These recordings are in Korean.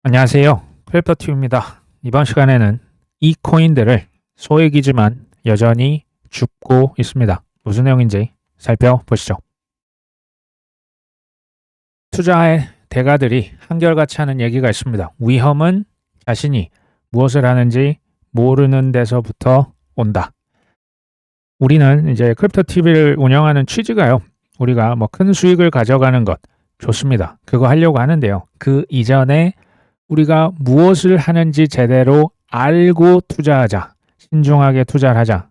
안녕하세요. 크립토튜브입니다. 이번 시간에는 이 코인들을 소액이지만 여전히 죽고 있습니다. 무슨 내용인지 살펴보시죠. 투자의 대가들이 한결같이 하는 얘기가 있습니다. 위험은 자신이 무엇을 하는지 모르는 데서부터 온다. 우리는 이제 크립토TV를 운영하는 취지가요. 우리가 뭐 큰 수익을 가져가는 것 좋습니다. 그거 하려고 하는데요. 그 이전에 우리가 무엇을 하는지 제대로 알고 투자하자. 신중하게 투자를 하자.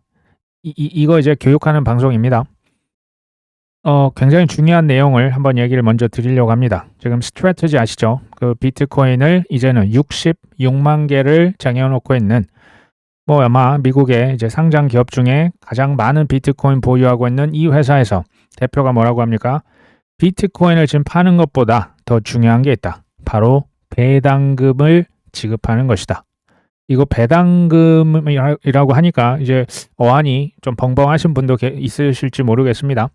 이거 이제 교육하는 방송입니다. 굉장히 중요한 내용을 한번 얘기를 먼저 드리려고 합니다. 지금 스트래티지 아시죠? 그 비트코인을 이제는 66만 개를 쟁여놓고 있는 뭐 아마 미국의 이제 상장 기업 중에 가장 많은 비트코인 보유하고 있는 이 회사에서 대표가 뭐라고 합니까? 비트코인을 지금 파는 것보다 더 중요한 게 있다. 바로 배당금을 지급하는 것이다. 이거 배당금이라고 하니까 이제 어안이 좀 벙벙하신 분도 있으실지 모르겠습니다.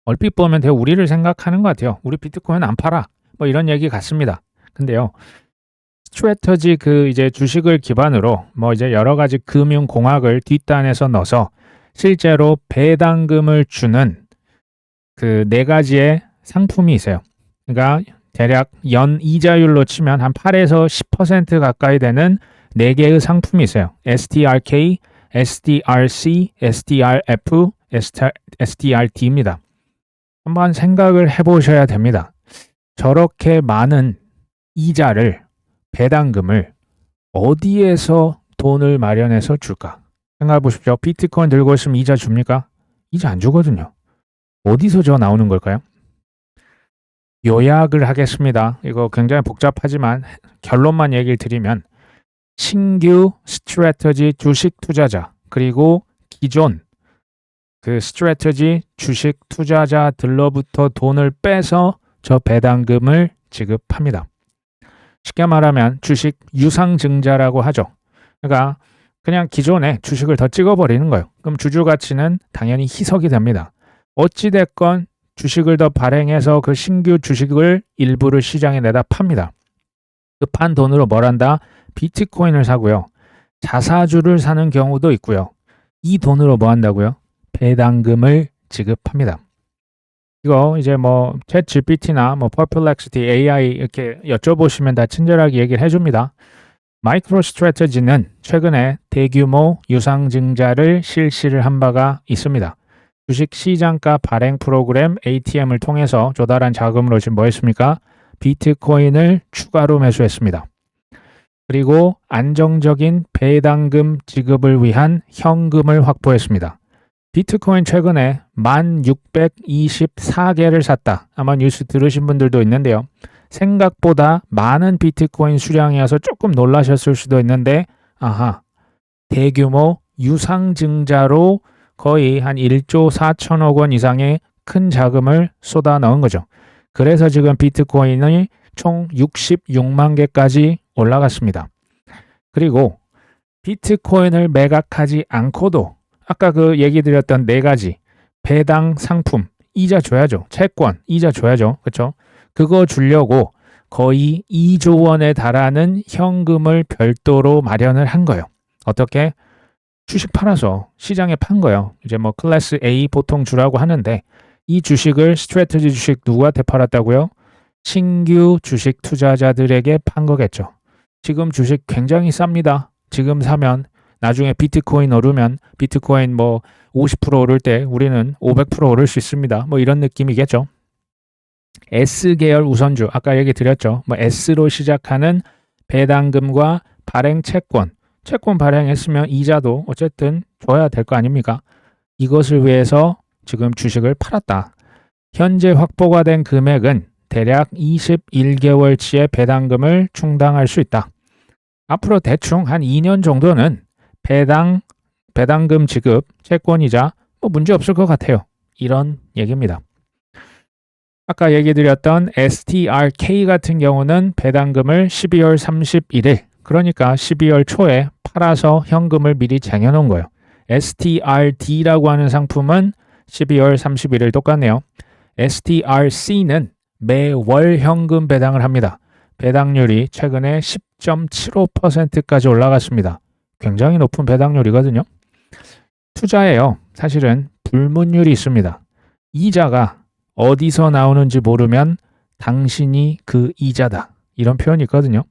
얼핏 보면 되게 우리를 생각하는 것 같아요. 우리 비트코인 안 팔아. 뭐 이런 얘기 같습니다. 근데요. 스트래터지 그 이제 주식을 기반으로 뭐 이제 여러 가지 금융 공학을 뒷단에서 넣어서 실제로 배당금을 주는 그 네 가지의 상품이 있어요. 그러니까 대략 연 이자율로 치면 한 8에서 10% 가까이 되는 4개의 상품이 있어요. STRK, STRC, STRF, STRD입니다. 한번 생각을 해보셔야 됩니다. 저렇게 많은 이자를, 배당금을 어디에서 돈을 마련해서 줄까? 생각해 보십시오. 비트코인 들고 있으면 이자 줍니까? 이자 안 주거든요. 어디서 저 나오는 걸까요? 요약을 하겠습니다. 이거 굉장히 복잡하지만 결론만 얘기를 드리면 신규 스트래터지 주식 투자자 그리고 기존 그 스트래터지 주식 투자자들로부터 돈을 빼서 저 배당금을 지급합니다. 쉽게 말하면 주식 유상증자라고 하죠. 그러니까 그냥 기존에 주식을 더 찍어버리는 거예요. 그럼 주주 가치는 당연히 희석이 됩니다. 어찌됐건 주식을 더 발행해서 그 신규 주식을 일부를 시장에 내다 팝니다. 그 판 돈으로 뭘 한다? 비트코인을 사고요. 자사주를 사는 경우도 있고요. 이 돈으로 뭐 한다고요? 배당금을 지급합니다. 이거 이제 뭐 챗 GPT나 뭐 퍼플렉시티 AI 이렇게 여쭤보시면 다 친절하게 얘기를 해줍니다. 마이크로 스트래터지는 최근에 대규모 유상증자를 실시를 한 바가 있습니다. 주식 시장가 발행 프로그램 ATM을 통해서 조달한 자금으로 지금 뭐 했습니까? 비트코인을 추가로 매수했습니다. 그리고 안정적인 배당금 지급을 위한 현금을 확보했습니다. 비트코인 최근에 1624개를 샀다. 아마 뉴스 들으신 분들도 있는데요. 생각보다 많은 비트코인 수량이어서 조금 놀라셨을 수도 있는데 대규모 유상증자로 거의 한 1조 4천억 원 이상의 큰 자금을 쏟아 넣은 거죠. 그래서 지금 비트코인이 총 66만 개까지 올라갔습니다. 그리고 비트코인을 매각하지 않고도 아까 그 얘기 드렸던 4가지 배당 상품, 이자 줘야죠. 채권, 이자 줘야죠. 그렇죠? 그거 주려고 거의 2조 원에 달하는 현금을 별도로 마련을 한 거예요. 어떻게? 주식 팔아서 시장에 판 거예요. 이제 뭐 클래스 A 보통 주라고 하는데 이 주식을 스트래티지 주식 누구한테 팔았다고요? 신규 주식 투자자들에게 판 거겠죠. 지금 주식 굉장히 쌉니다. 지금 사면 나중에 비트코인 오르면 비트코인 뭐 50% 오를 때 우리는 500% 오를 수 있습니다. 뭐 이런 느낌이겠죠. S계열 우선주 아까 얘기 드렸죠. 뭐 S로 시작하는 배당금과 발행 채권 발행했으면 이자도 어쨌든 줘야 될 거 아닙니까? 이것을 위해서 지금 주식을 팔았다. 현재 확보가 된 금액은 대략 21개월치의 배당금을 충당할 수 있다. 앞으로 대충 한 2년 정도는 배당금 지급, 채권이자 뭐 문제 없을 것 같아요. 이런 얘기입니다. 아까 얘기 드렸던 STRK 같은 경우는 배당금을 12월 31일 그러니까 12월 초에 팔아서 현금을 미리 쟁여놓은 거예요. STRD라고 하는 상품은 12월 31일 똑같네요. STRC는 매월 현금 배당을 합니다. 배당률이 최근에 10.75%까지 올라갔습니다. 굉장히 높은 배당률이거든요. 투자에요. 사실은 불문율이 있습니다. 이자가 어디서 나오는지 모르면 당신이 그 이자다. 이런 표현이 있거든요.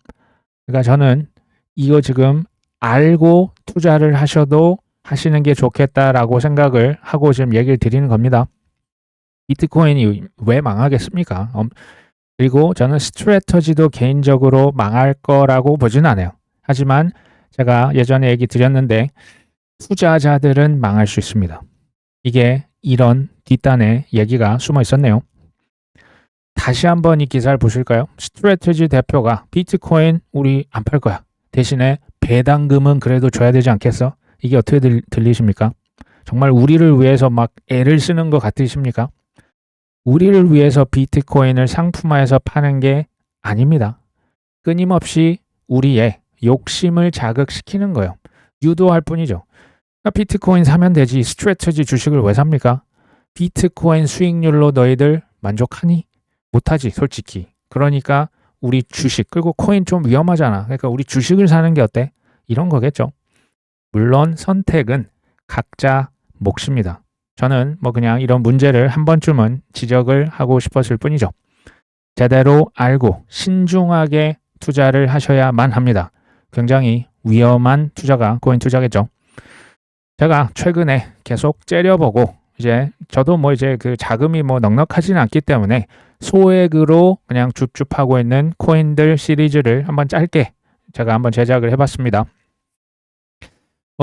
그러니까 저는 이거 지금 알고 투자를 하셔도 하시는 게 좋겠다라고 생각을 하고 지금 얘기를 드리는 겁니다. 비트코인이 왜 망하겠습니까? 그리고 저는 스트래터지도 개인적으로 망할 거라고 보진 않아요. 하지만 제가 예전에 얘기 드렸는데 투자자들은 망할 수 있습니다. 이게 이런 뒷단에 얘기가 숨어 있었네요. 다시 한번 이 기사를 보실까요? 스트래터지 대표가 비트코인 우리 안 팔 거야. 대신에 배당금은 그래도 줘야 되지 않겠어? 이게 어떻게 들리십니까? 정말 우리를 위해서 막 애를 쓰는 것 같으십니까? 우리를 위해서 비트코인을 상품화해서 파는 게 아닙니다. 끊임없이 우리의 욕심을 자극시키는 거예요. 유도할 뿐이죠. 비트코인 사면 되지 스트래터지 주식을 왜 삽니까? 비트코인 수익률로 너희들 만족하니? 못하지 솔직히. 그러니까 우리 주식 그리고 코인 좀 위험하잖아. 그러니까 우리 주식을 사는 게 어때? 이런 거겠죠. 물론 선택은 각자 몫입니다. 저는 뭐 그냥 이런 문제를 한 번쯤은 지적을 하고 싶었을 뿐이죠. 제대로 알고 신중하게 투자를 하셔야만 합니다. 굉장히 위험한 투자가 코인 투자겠죠. 제가 최근에 계속 째려보고 이제 저도 뭐 이제 그 자금이 뭐 넉넉하지는 않기 때문에 소액으로 그냥 줍줍하고 있는 코인들 시리즈를 한번 짧게 제가 한번 제작을 해봤습니다.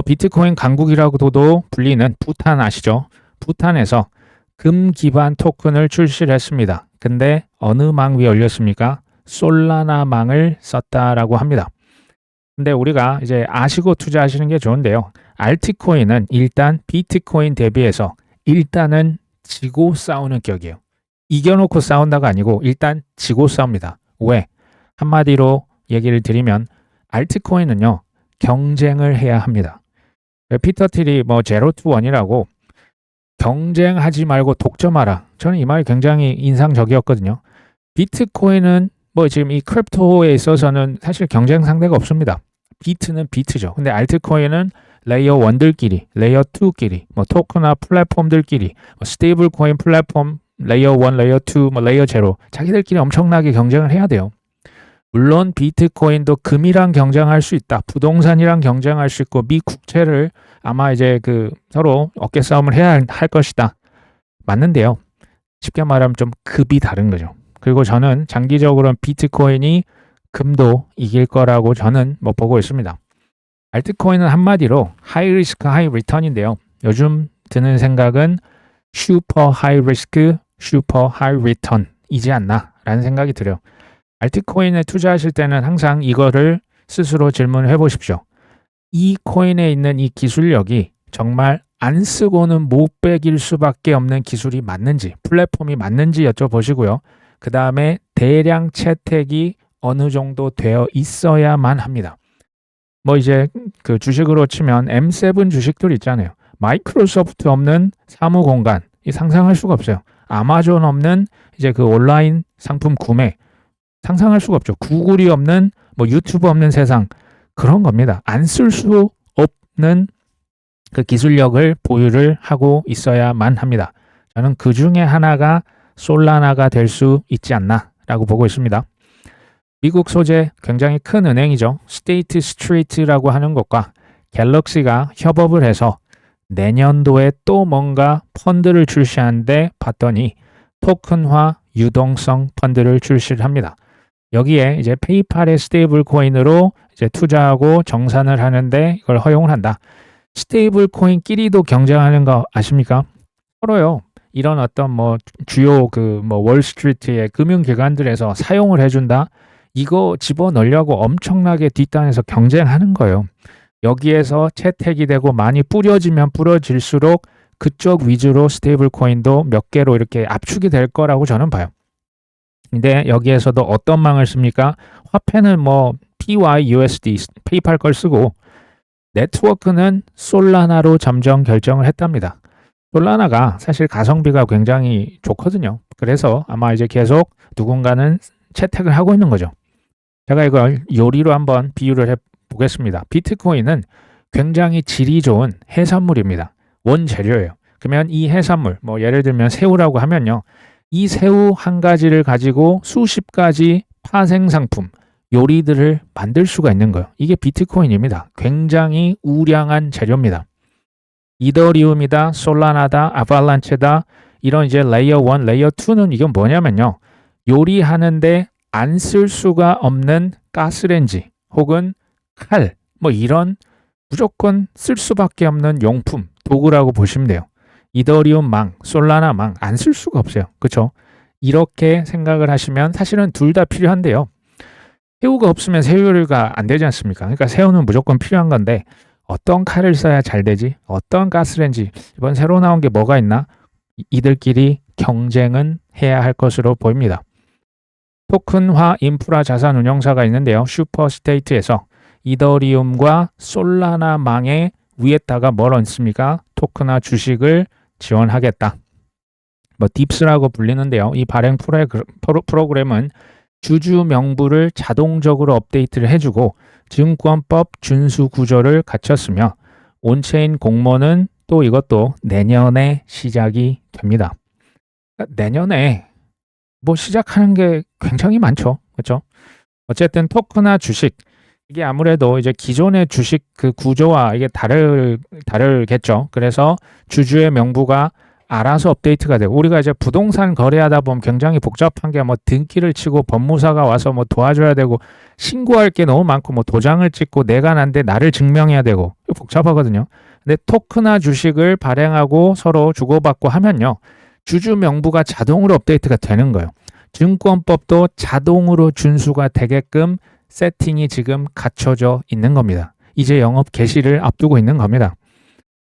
비트코인 강국이라고도 불리는 부탄 아시죠? 부탄에서 금 기반 토큰을 출시를 했습니다. 근데 어느 망 위에 올렸습니까? 솔라나 망을 썼다라고 합니다. 근데 우리가 이제 아시고 투자하시는 게 좋은데요. 알트코인은 일단 비트코인 대비해서 일단은 지고 싸우는 격이에요. 이겨놓고 싸운다가 아니고 일단 지고 싸웁니다. 왜? 한마디로 얘기를 드리면 알트코인은요. 경쟁을 해야 합니다. 피터 틸이 뭐 제로 투 원이라고 경쟁하지 말고 독점하라. 저는 이 말이 굉장히 인상적이었거든요. 비트코인은 뭐 지금 이 크립토에 있어서는 사실 경쟁 상대가 없습니다. 비트는 비트죠. 근데 알트코인은 레이어 1들끼리, 레이어 2끼리, 뭐 토크나 플랫폼들끼리, 뭐 스테이블 코인 플랫폼 레이어 1, 레이어 2, 뭐 레이어 0 자기들끼리 엄청나게 경쟁을 해야 돼요. 물론 비트코인도 금이랑 경쟁할 수 있다. 부동산이랑 경쟁할 수 있고 미 국채를 아마 이제 그 서로 어깨 싸움을 해야 할 것이다. 맞는데요. 쉽게 말하면 좀 급이 다른 거죠. 그리고 저는 장기적으로는 비트코인이 금도 이길 거라고 저는 뭐 보고 있습니다. 알트코인은 한마디로 하이 리스크 하이 리턴인데요. 요즘 드는 생각은 슈퍼 하이 리스크 슈퍼 하이 리턴이지 않나 라는 생각이 들어요. 알트코인에 투자하실 때는 항상 이거를 스스로 질문을 해보십시오. 이 코인에 있는 이 기술력이 정말 안 쓰고는 못 빼길 수밖에 없는 기술이 맞는지, 플랫폼이 맞는지 여쭤보시고요. 그 다음에 대량 채택이 어느 정도 되어 있어야만 합니다. 뭐 이제 그 주식으로 치면 M7 주식들 있잖아요. 마이크로소프트 없는 사무 공간, 이 상상할 수가 없어요. 아마존 없는 이제 그 온라인 상품 구매, 상상할 수가 없죠. 구글이 없는 뭐 유튜브 없는 세상 그런 겁니다. 안 쓸 수 없는 그 기술력을 보유를 하고 있어야만 합니다. 저는 그 중에 하나가 솔라나가 될 수 있지 않나라고 보고 있습니다. 미국 소재 굉장히 큰 은행이죠. 스테이트 스트리트라고 하는 것과 갤럭시가 협업을 해서 내년도에 또 뭔가 펀드를 출시하는데 봤더니 토큰화 유동성 펀드를 출시를 합니다. 여기에 이제 페이팔의 스테이블 코인으로 이제 투자하고 정산을 하는데 이걸 허용을 한다. 스테이블 코인끼리도 경쟁하는 거 아십니까? 서로요. 이런 어떤 뭐 주요 그 뭐 월스트리트의 금융기관들에서 사용을 해준다. 이거 집어넣으려고 엄청나게 뒷단에서 경쟁하는 거예요. 여기에서 채택이 되고 많이 뿌려지면 뿌려질수록 그쪽 위주로 스테이블 코인도 몇 개로 이렇게 압축이 될 거라고 저는 봐요. 근데 여기에서도 어떤 망을 씁니까? 화폐는 뭐 PYUSD, 페이팔 걸 쓰고 네트워크는 솔라나로 잠정 결정을 했답니다. 솔라나가 사실 가성비가 굉장히 좋거든요. 그래서 아마 이제 계속 누군가는 채택을 하고 있는 거죠. 제가 이걸 요리로 한번 비유를 해보겠습니다. 비트코인은 굉장히 질이 좋은 해산물입니다. 원재료예요. 그러면 이 해산물, 뭐 예를 들면 새우라고 하면요. 이 새우 한 가지를 가지고 수십 가지 파생 상품, 요리들을 만들 수가 있는 거예요. 이게 비트코인입니다. 굉장히 우량한 재료입니다. 이더리움이다, 솔라나다, 아발란체다, 이런 이제 레이어 1, 레이어 2는 이건 뭐냐면요. 요리하는데 안 쓸 수가 없는 가스레인지 혹은 칼, 뭐 이런 무조건 쓸 수밖에 없는 용품, 도구라고 보시면 돼요. 이더리움 망, 솔라나 망 안 쓸 수가 없어요. 그렇죠? 이렇게 생각을 하시면 사실은 둘 다 필요한데요. 새우가 없으면 새우 요리가 안 되지 않습니까? 그러니까 새우는 무조건 필요한 건데 어떤 칼을 써야 잘 되지? 어떤 가스레인지 이번 새로 나온 게 뭐가 있나? 이들끼리 경쟁은 해야 할 것으로 보입니다. 토큰화 인프라 자산 운용사가 있는데요. 슈퍼스테이트에서 이더리움과 솔라나 망의 위에다가 뭘 얹습니까? 토큰화 주식을 지원하겠다. 뭐 딥스라고 불리는데요. 이 발행 프로그램은 주주 명부를 자동적으로 업데이트를 해주고 증권법 준수 구조를 갖췄으며 온체인 공모는 또 이것도 내년에 시작이 됩니다. 내년에 뭐 시작하는 게 굉장히 많죠. 그렇죠? 어쨌든 토큰화 주식 이게 아무래도 이제 기존의 주식 그 구조와 이게 다르겠죠. 그래서 주주의 명부가 알아서 업데이트가 되고 우리가 이제 부동산 거래하다 보면 굉장히 복잡한 게 뭐 등기를 치고 법무사가 와서 뭐 도와줘야 되고 신고할 게 너무 많고 뭐 도장을 찍고 내가 난데 나를 증명해야 되고 복잡하거든요. 근데 토큰화 주식을 발행하고 서로 주고받고 하면요. 주주 명부가 자동으로 업데이트가 되는 거예요. 증권법도 자동으로 준수가 되게끔 세팅이 지금 갖춰져 있는 겁니다. 이제 영업 개시를 앞두고 있는 겁니다.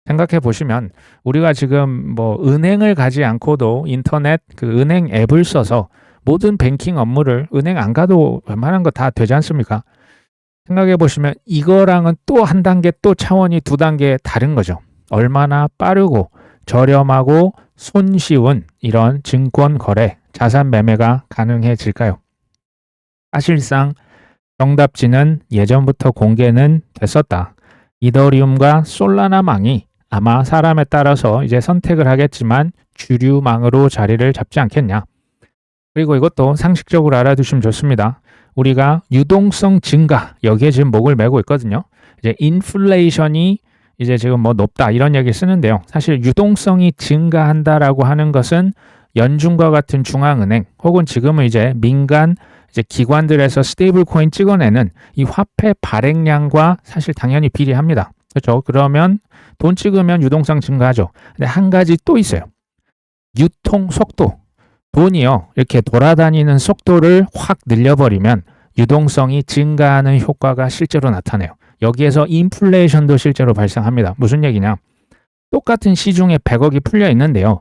생각해 보시면 우리가 지금 뭐 은행을 가지 않고도 인터넷 그 은행 앱을 써서 모든 뱅킹 업무를 은행 안 가도 웬만한 거 다 되지 않습니까? 생각해 보시면 이거랑은 또 한 단계 또 차원이 두 단계 다른 거죠. 얼마나 빠르고 저렴하고 손쉬운 이런 증권 거래, 자산 매매가 가능해질까요? 사실상 정답지는 예전부터 공개는 됐었다. 이더리움과 솔라나 망이 아마 사람에 따라서 이제 선택을 하겠지만 주류망으로 자리를 잡지 않겠냐. 그리고 이것도 상식적으로 알아두시면 좋습니다. 우리가 유동성 증가 여기에 지금 목을 메고 있거든요. 이제 인플레이션이 이제 지금 뭐 높다 이런 얘기 쓰는데요. 사실 유동성이 증가한다라고 하는 것은 연준과 같은 중앙은행 혹은 지금은 이제 민간 이제 기관들에서 스테이블 코인 찍어내는 이 화폐 발행량과 사실 당연히 비례합니다. 그렇죠? 그러면 돈 찍으면 유동성 증가하죠. 근데 한 가지 또 있어요. 유통 속도. 돈이요. 이렇게 돌아다니는 속도를 확 늘려버리면 유동성이 증가하는 효과가 실제로 나타나요. 여기에서 인플레이션도 실제로 발생합니다. 무슨 얘기냐? 똑같은 시중에 100억이 풀려 있는데요.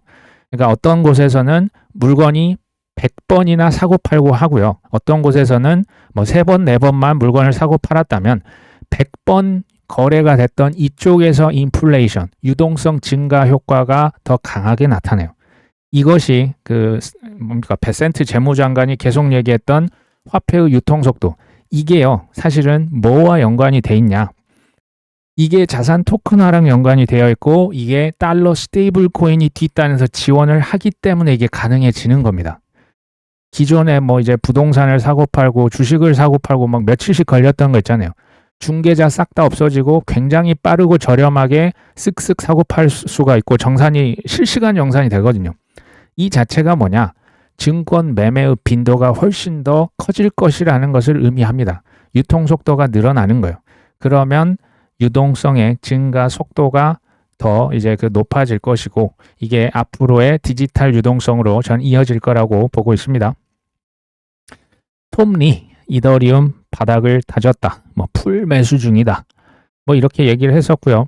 그러니까 어떤 곳에서는 물건이 100번이나 사고 팔고 하고요. 어떤 곳에서는 뭐 3번, 4번만 물건을 사고 팔았다면 100번 거래가 됐던 이쪽에서 인플레이션, 유동성 증가 효과가 더 강하게 나타나요. 이것이 그 뭡니까? 베센트 재무장관이 계속 얘기했던 화폐의 유통 속도. 이게요. 사실은 뭐와 연관이 돼 있냐? 이게 자산 토큰화랑 연관이 되어 있고 이게 달러 스테이블 코인이 뒷단에서 지원을 하기 때문에 이게 가능해지는 겁니다. 기존에 뭐 이제 부동산을 사고 팔고 주식을 사고 팔고 막 며칠씩 걸렸던 거 있잖아요. 중개자 싹 다 없어지고 굉장히 빠르고 저렴하게 쓱쓱 사고 팔 수가 있고 정산이 실시간 정산이 되거든요. 이 자체가 뭐냐? 증권 매매의 빈도가 훨씬 더 커질 것이라는 것을 의미합니다. 유통 속도가 늘어나는 거예요. 그러면 유동성의 증가 속도가 더 이제 그 높아질 것이고 이게 앞으로의 디지털 유동성으로 전 이어질 거라고 보고 있습니다. 톰리 이더리움 바닥을 다졌다. 뭐 풀 매수 중이다. 뭐 이렇게 얘기를 했었고요.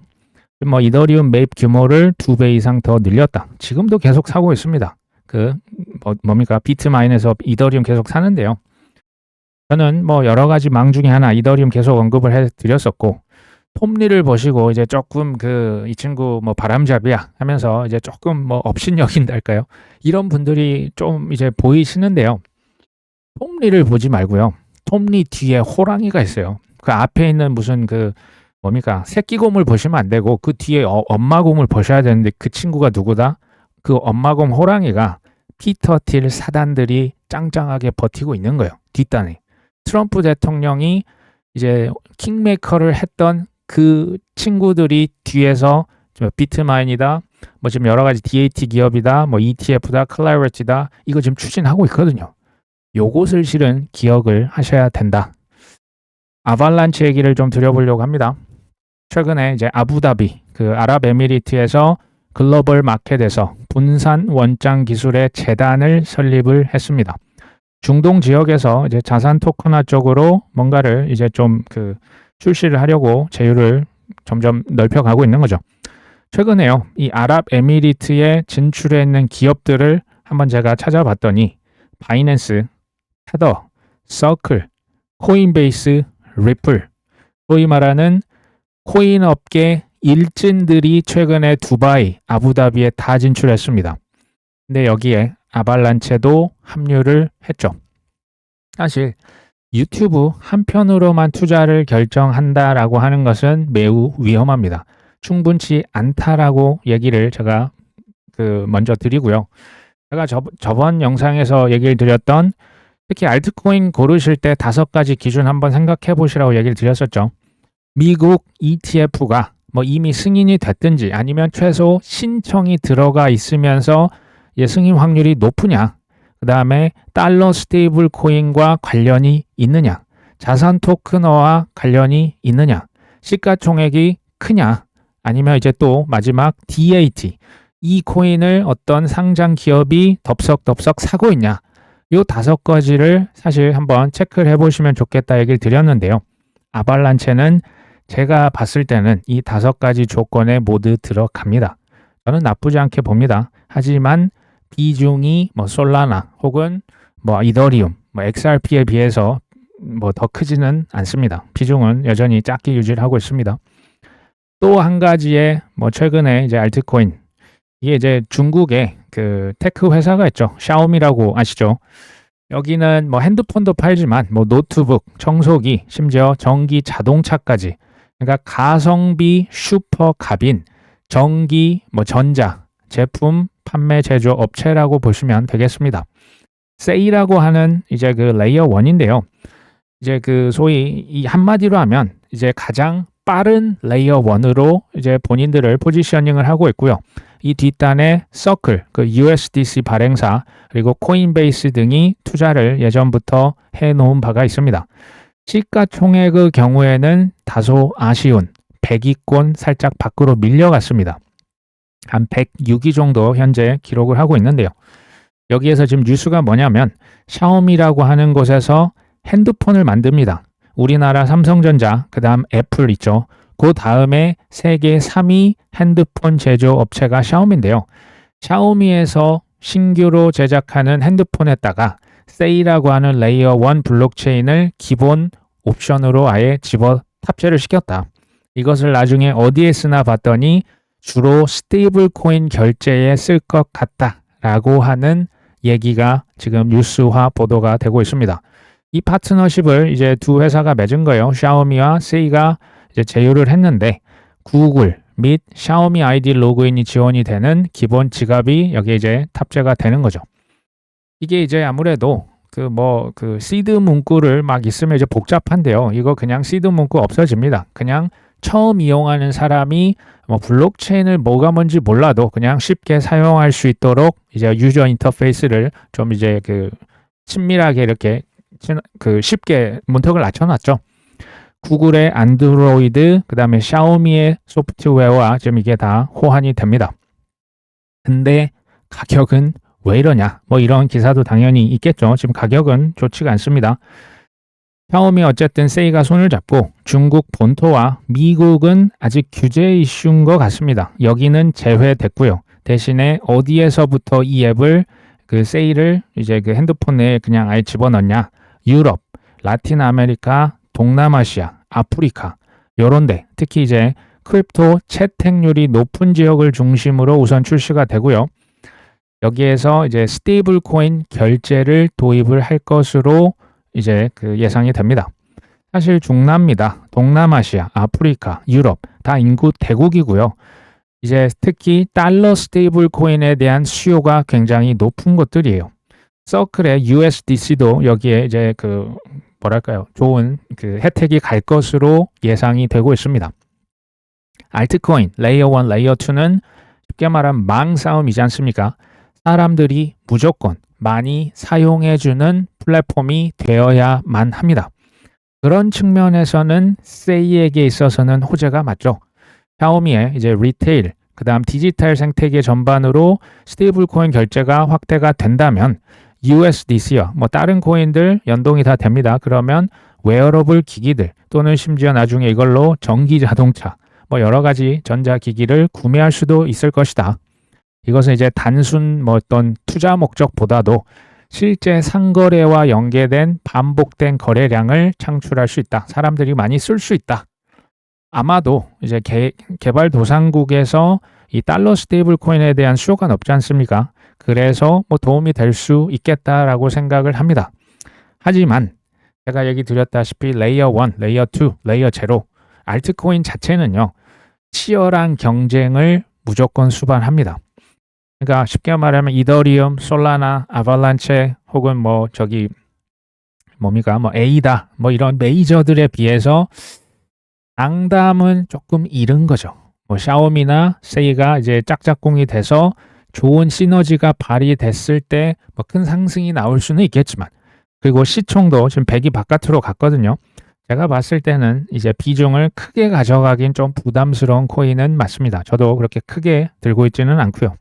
뭐 이더리움 매입 규모를 2배 이상 더 늘렸다. 지금도 계속 사고 있습니다. 그 뭡니까? 비트마인에서 이더리움 계속 사는데요. 저는 뭐 여러 가지 망 중에 하나 이더리움 계속 언급을 해드렸었고 톰리를 보시고 이제 조금 그 이 친구 뭐 바람잡이야 하면서 이제 조금 뭐 업신여긴달까요? 이런 분들이 좀 이제 보이시는데요. 톰리를 보지 말고요. 톱니 뒤에 호랑이가 있어요. 그 앞에 있는 무슨 그 뭡니까? 새끼 곰을 보시면 안 되고 그 뒤에 엄마 곰을 보셔야 되는데 그 친구가 누구다? 그 엄마 곰 호랑이가 피터 틸 사단들이 짱짱하게 버티고 있는 거예요. 뒷단에. 트럼프 대통령이 이제 킹메이커를 했던 그 친구들이 뒤에서 비트마인이다, 뭐 지금 여러 가지 DAT 기업이다, 뭐 ETF다, 클라리티다, 이거 지금 추진하고 있거든요. 요것을 실은 기억을 하셔야 된다. 아발란치 얘기를 좀 드려보려고 합니다. 최근에 이제 아부다비, 그 아랍에미리트에서 글로벌 마켓에서 분산 원장 기술의 재단을 설립을 했습니다. 중동 지역에서 이제 자산 토큰화 쪽으로 뭔가를 이제 좀 그 출시를 하려고 제휴를 점점 넓혀가고 있는 거죠. 최근에요, 이 아랍에미리트에 진출해 있는 기업들을 한번 제가 찾아봤더니 바이낸스, 테더, 서클, 코인베이스, 리플, 소위 말하는 코인 업계 일진들이 최근에 두바이, 아부다비에 다 진출했습니다. 근데 여기에 아발란체도 합류를 했죠. 사실 유튜브 한 편으로만 투자를 결정한다라고 하는 것은 매우 위험합니다. 충분치 않다라고 얘기를 제가 먼저 드리고요. 제가 저번 영상에서 얘기를 드렸던 특히 알트코인 고르실 때 5가지 기준 한번 생각해 보시라고 얘기를 드렸었죠. 미국 ETF가 뭐 이미 승인이 됐든지 아니면 최소 신청이 들어가 있으면서 승인 확률이 높으냐, 그 다음에 달러 스테이블 코인과 관련이 있느냐, 자산 토큰화와 관련이 있느냐, 시가총액이 크냐, 아니면 이제 또 마지막 DAT, 이 코인을 어떤 상장 기업이 덥석덥석 사고 있냐, 이 5가지를 사실 한번 체크를 해보시면 좋겠다 얘기를 드렸는데요. 아발란체는 제가 봤을 때는 이 5가지 조건에 모두 들어갑니다. 저는 나쁘지 않게 봅니다. 하지만 비중이 뭐 솔라나 혹은 뭐 이더리움, 뭐 XRP에 비해서 뭐 더 크지는 않습니다. 비중은 여전히 작게 유지를 하고 있습니다. 또 한 가지의 뭐 최근에 이제 알트코인, 이게 이제 중국의 그 테크 회사가 있죠. 샤오미라고 아시죠? 여기는 뭐 핸드폰도 팔지만 뭐 노트북, 청소기, 심지어 전기 자동차까지, 그러니까 가성비 슈퍼 갑인 전기 뭐 전자 제품 판매 제조 업체라고 보시면 되겠습니다. 세이라고 하는 이제 그 레이어 1인데요. 이제 그 소위 이 한마디로 하면 이제 가장 빠른 레이어 1으로 이제 본인들을 포지셔닝을 하고 있고요. 이 뒷단에 서클, 그 USDC 발행사, 그리고 코인베이스 등이 투자를 예전부터 해놓은 바가 있습니다. 시가총액의 경우에는 다소 아쉬운 100위권 살짝 밖으로 밀려갔습니다. 한 106위 정도 현재 기록을 하고 있는데요. 여기에서 지금 뉴스가 뭐냐면 샤오미라고 하는 곳에서 핸드폰을 만듭니다. 우리나라 삼성전자, 그 다음 애플 있죠. 그 다음에 세계 3위 핸드폰 제조 업체가 샤오미인데요. 샤오미에서 신규로 제작하는 핸드폰에다가 세이라고 하는 레이어 1 블록체인을 기본 옵션으로 아예 탑재를 시켰다. 이것을 나중에 어디에 쓰나 봤더니 주로 스테이블 코인 결제에 쓸 것 같다라고 하는 얘기가 지금 뉴스화 보도가 되고 있습니다. 이 파트너십을 이제 두 회사가 맺은 거예요. 샤오미와 세이가 이제 제휴를 했는데 구글 및 샤오미 아이디 로그인이 지원이 되는 기본 지갑이 여기에 이제 탑재가 되는 거죠. 이게 이제 아무래도 그 시드 문구를 막 있으면 이제 복잡한데요. 이거 그냥 시드 문구 없어집니다. 그냥 처음 이용하는 사람이 뭐 블록체인을 뭐가 뭔지 몰라도 그냥 쉽게 사용할 수 있도록 이제 유저 인터페이스를 좀 이제 그 친밀하게 이렇게 그 쉽게 문턱을 낮춰놨죠. 구글의 안드로이드, 그 다음에 샤오미의 소프트웨어와 지금 이게 다 호환이 됩니다. 근데 가격은 왜 이러냐? 뭐 이런 기사도 당연히 있겠죠. 지금 가격은 좋지가 않습니다. 샤오미 어쨌든 세이가 손을 잡고 중국 본토와 미국은 아직 규제 이슈인 것 같습니다. 여기는 제외됐고요. 대신에 어디에서부터 이 앱을 그 세이를 이제 그 핸드폰 내에 그냥 아예 집어넣냐? 유럽, 라틴 아메리카, 동남아시아, 아프리카 요런데 특히 이제 크립토 채택률이 높은 지역을 중심으로 우선 출시가 되고요. 여기에서 이제 스테이블 코인 결제를 도입을 할 것으로 이제 그 예상이 됩니다. 사실 중남미다, 동남아시아, 아프리카, 유럽 다 인구 대국이고요. 이제 특히 달러 스테이블 코인에 대한 수요가 굉장히 높은 것들이에요. 서클의 USDC도 여기에 이제 그 뭐랄까요, 좋은 그 혜택이 갈 것으로 예상이 되고 있습니다. 알트코인 레이어 1, 레이어 2는 쉽게 말하면 망싸움이지 않습니까? 사람들이 무조건 많이 사용해주는 플랫폼이 되어야만 합니다. 그런 측면에서는 세이에게 있어서는 호재가 맞죠. 샤오미의 이제 리테일, 그 다음 디지털 생태계 전반으로 스테이블 코인 결제가 확대가 된다면 USDC와 뭐 다른 코인들 연동이 다 됩니다. 그러면 웨어러블 기기들 또는 심지어 나중에 이걸로 전기 자동차 뭐 여러 가지 전자기기를 구매할 수도 있을 것이다. 이것은 이제 단순 뭐 어떤 투자 목적보다도 실제 상거래와 연계된 반복된 거래량을 창출할 수 있다. 사람들이 많이 쓸 수 있다. 아마도 이제 개발도상국에서 이 달러 스테이블 코인에 대한 수요가 높지 않습니까? 그래서 뭐 도움이 될 수 있겠다라고 생각을 합니다. 하지만 제가 얘기 드렸다시피 레이어 1, 레이어 2, 레이어 0 알트코인 자체는요. 치열한 경쟁을 무조건 수반합니다. 그러니까 쉽게 말하면 이더리움, 솔라나, 아발란체 혹은 뭐 저기 뭡니까? 뭐 에이다 뭐 이런 메이저들에 비해서 앙담은 조금 이른 거죠. 뭐 샤오미나 세이가 이제 짝짝꿍이 돼서 좋은 시너지가 발휘됐을 때 뭐 큰 상승이 나올 수는 있겠지만 그리고 시총도 지금 100이 바깥으로 갔거든요. 제가 봤을 때는 이제 비중을 크게 가져가긴 좀 부담스러운 코인은 맞습니다. 저도 그렇게 크게 들고 있지는 않고요.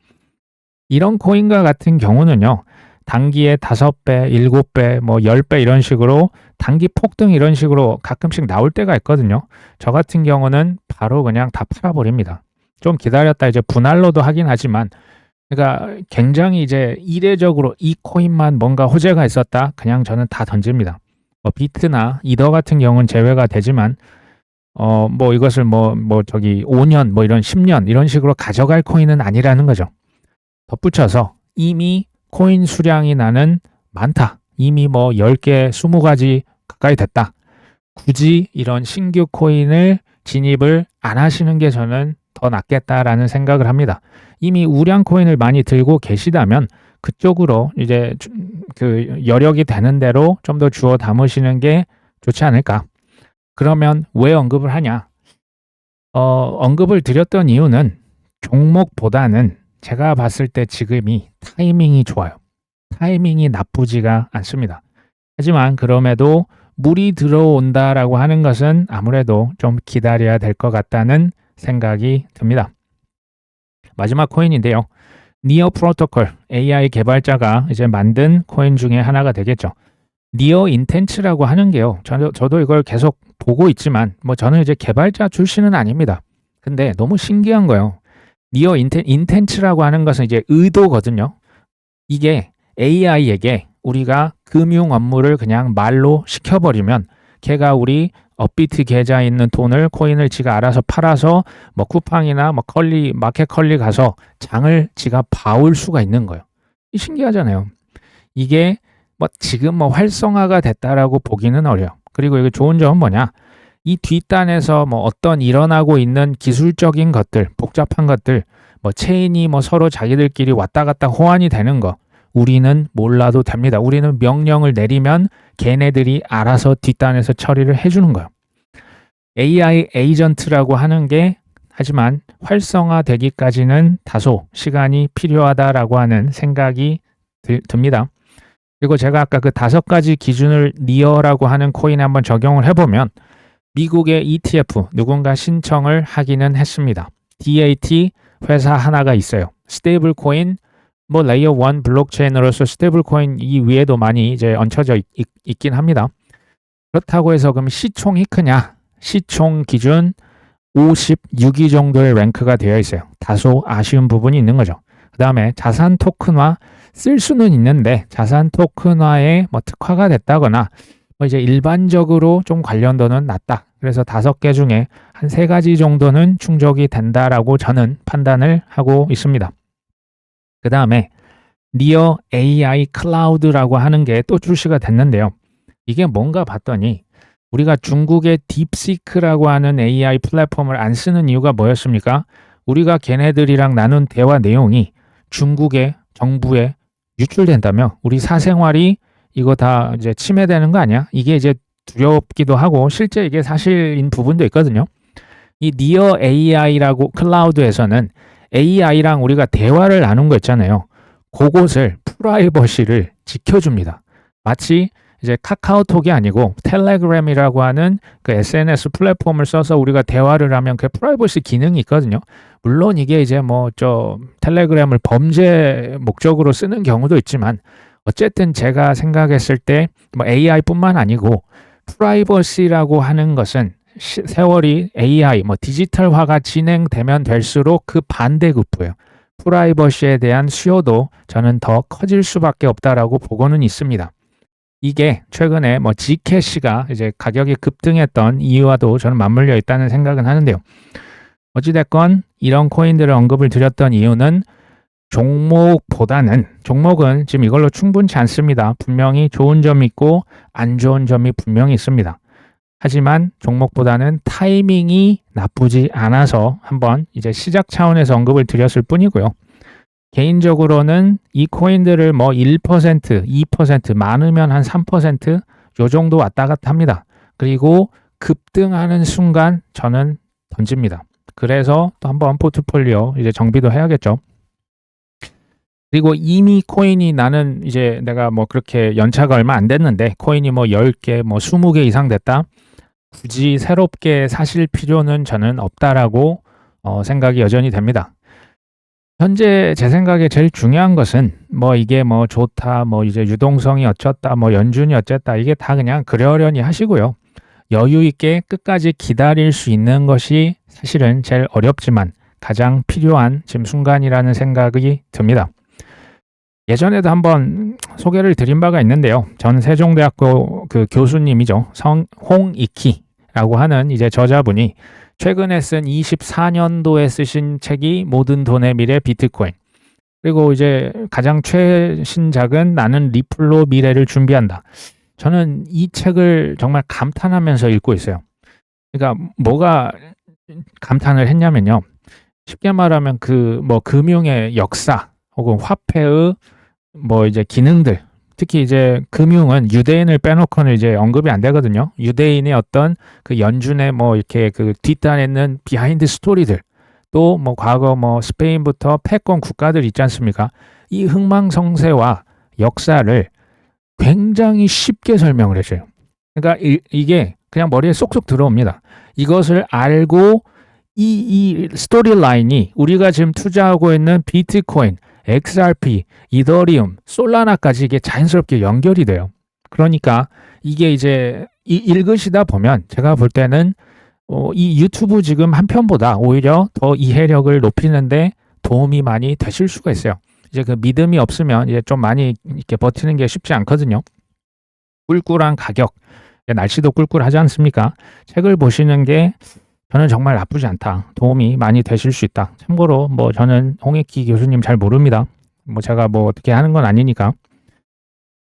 이런 코인과 같은 경우는요. 단기에 5배, 7배, 뭐 10배 이런 식으로 단기 폭등 이런 식으로 가끔씩 나올 때가 있거든요. 저 같은 경우는 바로 그냥 다 팔아버립니다. 좀 기다렸다 이제 분할로도 하긴 하지만 그러니까 굉장히 이제 이례적으로 이 코인만 뭔가 호재가 있었다. 그냥 저는 다 던집니다. 뭐 비트나 이더 같은 경우는 제외가 되지만 뭐 이것을 뭐 저기 5년 뭐 이런 10년 이런 식으로 가져갈 코인은 아니라는 거죠. 덧붙여서 이미 코인 수량이 나는 많다. 이미 뭐 10개, 20가지 가까이 됐다. 굳이 이런 신규 코인을 진입을 안 하시는 게 저는 더 낫겠다라는 생각을 합니다. 이미 우량 코인을 많이 들고 계시다면 그쪽으로 이제 그 여력이 되는 대로 좀 더 주워 담으시는 게 좋지 않을까. 그러면 왜 언급을 하냐? 언급을 드렸던 이유는 종목보다는 제가 봤을 때 지금이 타이밍이 좋아요. 타이밍이 나쁘지가 않습니다. 하지만 그럼에도 물이 들어온다라고 하는 것은 아무래도 좀 기다려야 될 것 같다는 생각이 듭니다. 마지막 코인인데요. 니어 프로토콜 AI 개발자가 이제 만든 코인 중에 하나가 되겠죠. 니어 인텐츠라고 하는 게요. 저도 이걸 계속 보고 있지만 뭐 저는 이제 개발자 출신은 아닙니다. 근데 너무 신기한 거예요. 니어 인텐츠라고 하는 것은 이제 의도거든요. 이게 AI에게 우리가 금융 업무를 그냥 말로 시켜버리면 걔가 우리 업비트 계좌에 있는 돈을 코인을 지가 알아서 팔아서 뭐 쿠팡이나 뭐 마켓 컬리 가서 장을 지가 봐올 수가 있는 거예요. 신기하잖아요. 이게 뭐 지금 뭐 활성화가 됐다라고 보기는 어려요. 그리고 이게 좋은 점은 뭐냐? 이 뒷단에서 뭐 어떤 일어나고 있는 기술적인 것들, 복잡한 것들, 뭐 체인이 뭐 서로 자기들끼리 왔다 갔다 호환이 되는 거 우리는 몰라도 됩니다. 우리는 명령을 내리면 걔네들이 알아서 뒷단에서 처리를 해주는 거예요. AI 에이전트라고 하는 게 하지만 활성화되기까지는 다소 시간이 필요하다라고 하는 생각이 듭니다. 그리고 제가 아까 그 5가지 기준을 니어라고 하는 코인에 한번 적용을 해보면 미국의 ETF 누군가 신청을 하기는 했습니다. DAT 회사 하나가 있어요. 스테이블 코인 뭐 레이어 1 블록체인으로서 스테이블 코인 이 위에도 많이 이제 얹혀져 있긴 합니다. 그렇다고 해서 그럼 시총이 크냐? 시총 기준 56위 정도의 랭크가 되어 있어요. 다소 아쉬운 부분이 있는 거죠. 그 다음에 자산 토큰화 쓸 수는 있는데 자산 토큰화에 뭐 특화가 됐다거나 뭐 이제 일반적으로 좀 관련도는 낮다. 그래서 5개 중에 한 3가지 정도는 충족이 된다라고 저는 판단을 하고 있습니다. 그 다음에 니어 AI 클라우드라고 하는 게 또 출시가 됐는데요. 이게 뭔가 봤더니 우리가 중국의 딥시크라고 하는 AI 플랫폼을 안 쓰는 이유가 뭐였습니까? 우리가 걔네들이랑 나눈 대화 내용이 중국의 정부에 유출된다며 우리 사생활이 이거 다 이제 침해되는 거 아니야? 이게 이제 두렵기도 하고 실제 이게 사실인 부분도 있거든요. 이 니어 AI라고 클라우드에서는 AI랑 우리가 대화를 나눈 거 있잖아요. 그것을 프라이버시를 지켜줍니다. 마치 이제 카카오톡이 아니고 텔레그램이라고 하는 그 SNS 플랫폼을 써서 우리가 대화를 하면 그 프라이버시 기능이 있거든요. 물론 이게 이제 뭐 텔레그램을 범죄 목적으로 쓰는 경우도 있지만 어쨌든 제가 생각했을 때 뭐 AI뿐만 아니고 프라이버시라고 하는 것은 세월이 AI 뭐 디지털화가 진행되면 될수록 그 반대급부예요. 프라이버시에 대한 수요도 저는 더 커질 수밖에 없다라고 보고는 있습니다. 이게 최근에 뭐 Gcash가 이제 가격이 급등했던 이유와도 저는 맞물려 있다는 생각은 하는데요. 어찌됐건 이런 코인들을 언급을 드렸던 이유는 종목은 지금 이걸로 충분치 않습니다. 분명히 좋은 점이 있고 안 좋은 점이 분명히 있습니다. 하지만 종목보다는 타이밍이 나쁘지 않아서 한번 이제 시작 차원에서 언급을 드렸을 뿐이고요. 개인적으로는 이 코인들을 뭐 1%, 2%, 많으면 한 3%, 요 정도 왔다 갔다 합니다. 그리고 급등하는 순간 저는 던집니다. 그래서 또 한번 포트폴리오 이제 정비도 해야겠죠. 그리고 이미 코인이 나는 이제 내가 뭐 그렇게 연차가 얼마 안 됐는데 코인이 뭐 10개, 뭐 20개 이상 됐다. 굳이 새롭게 사실 필요는 저는 없다라고 생각이 여전히 됩니다. 현재 제 생각에 제일 중요한 것은 뭐 이게 뭐 좋다, 뭐 이제 유동성이 어쩌다, 뭐 연준이 어쨌다 이게 다 그냥 그러려니 하시고요. 여유 있게 끝까지 기다릴 수 있는 것이 사실은 제일 어렵지만 가장 필요한 지금 순간이라는 생각이 듭니다. 예전에도 한번 소개를 드린 바가 있는데요. 전 세종대학교 그 교수님이죠. 홍익희라고 하는 이제 저자분이 최근에 쓴 24년도에 쓰신 책이 모든 돈의 미래 비트코인. 그리고 이제 가장 최신작은 나는 리플로 미래를 준비한다. 저는 이 책을 정말 감탄하면서 읽고 있어요. 그러니까 뭐가 감탄을 했냐면요. 쉽게 말하면 그 뭐 금융의 역사 혹은 화폐의 뭐 이제 기능들, 특히 이제 금융은 유대인을 빼놓고는 이제 언급이 안 되거든요. 유대인의 어떤 그 연준의 뭐 이렇게 그 뒷단에 있는 비하인드 스토리들, 또 뭐 과거 뭐 스페인부터 패권 국가들 있지 않습니까? 이 흥망성쇠와 역사를 굉장히 쉽게 설명을 해줘요. 그러니까 이게 그냥 머리에 쏙쏙 들어옵니다. 이것을 알고 이 스토리 라인이 우리가 지금 투자하고 있는 비트코인, XRP, 이더리움, 솔라나까지 이게 자연스럽게 연결이 돼요. 그러니까 이게 이제 읽으시다 보면 제가 볼 때는 이 유튜브 지금 한 편보다 오히려 더 이해력을 높이는데 도움이 많이 되실 수가 있어요. 이제 그 믿음이 없으면 이제 좀 많이 이렇게 버티는 게 쉽지 않거든요. 꿀꿀한 가격, 날씨도 꿀꿀하지 않습니까? 책을 보시는 게 저는 정말 나쁘지 않다. 도움이 많이 되실 수 있다. 참고로 뭐 저는 홍익희 교수님 잘 모릅니다. 뭐 제가 뭐 어떻게 하는 건 아니니까.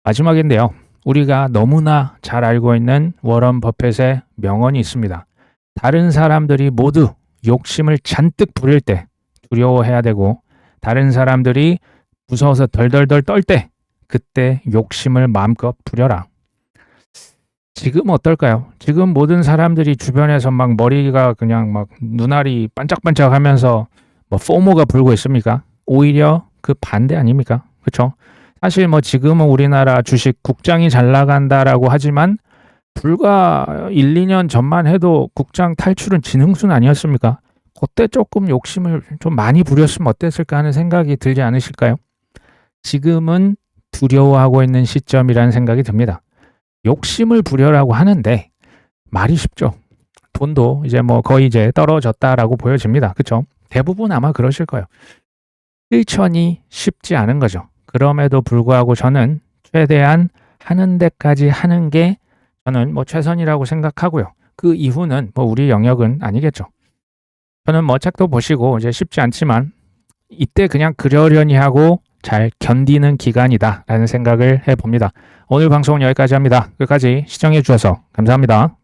마지막인데요. 우리가 너무나 잘 알고 있는 워런 버핏의 명언이 있습니다. 다른 사람들이 모두 욕심을 잔뜩 부릴 때 두려워해야 되고 다른 사람들이 무서워서 덜덜덜 떨 때 그때 욕심을 마음껏 부려라. 지금 어떨까요? 지금 모든 사람들이 주변에서 막 머리가 그냥 막 눈알이 반짝반짝 하면서 뭐 포모가 불고 있습니까? 오히려 그 반대 아닙니까? 그렇죠? 사실 뭐 지금은 우리나라 주식 국장이 잘 나간다라고 하지만 불과 1, 2년 전만 해도 국장 탈출은 지능순 아니었습니까? 그때 조금 욕심을 좀 많이 부렸으면 어땠을까 하는 생각이 들지 않으실까요? 지금은 두려워하고 있는 시점이라는 생각이 듭니다. 욕심을 부려라고 하는데 말이 쉽죠. 돈도 이제 뭐 거의 이제 떨어졌다라고 보여집니다. 그렇죠? 대부분 아마 그러실 거예요. 실천이 쉽지 않은 거죠. 그럼에도 불구하고 저는 최대한 하는 데까지 하는 게 저는 뭐 최선이라고 생각하고요. 그 이후는 뭐 우리 영역은 아니겠죠. 저는 뭐 책도 보시고 이제 쉽지 않지만 이때 그냥 그러려니 하고 잘 견디는 기간이다라는 생각을 해봅니다. 오늘 방송은 여기까지 합니다. 끝까지 시청해 주셔서 감사합니다.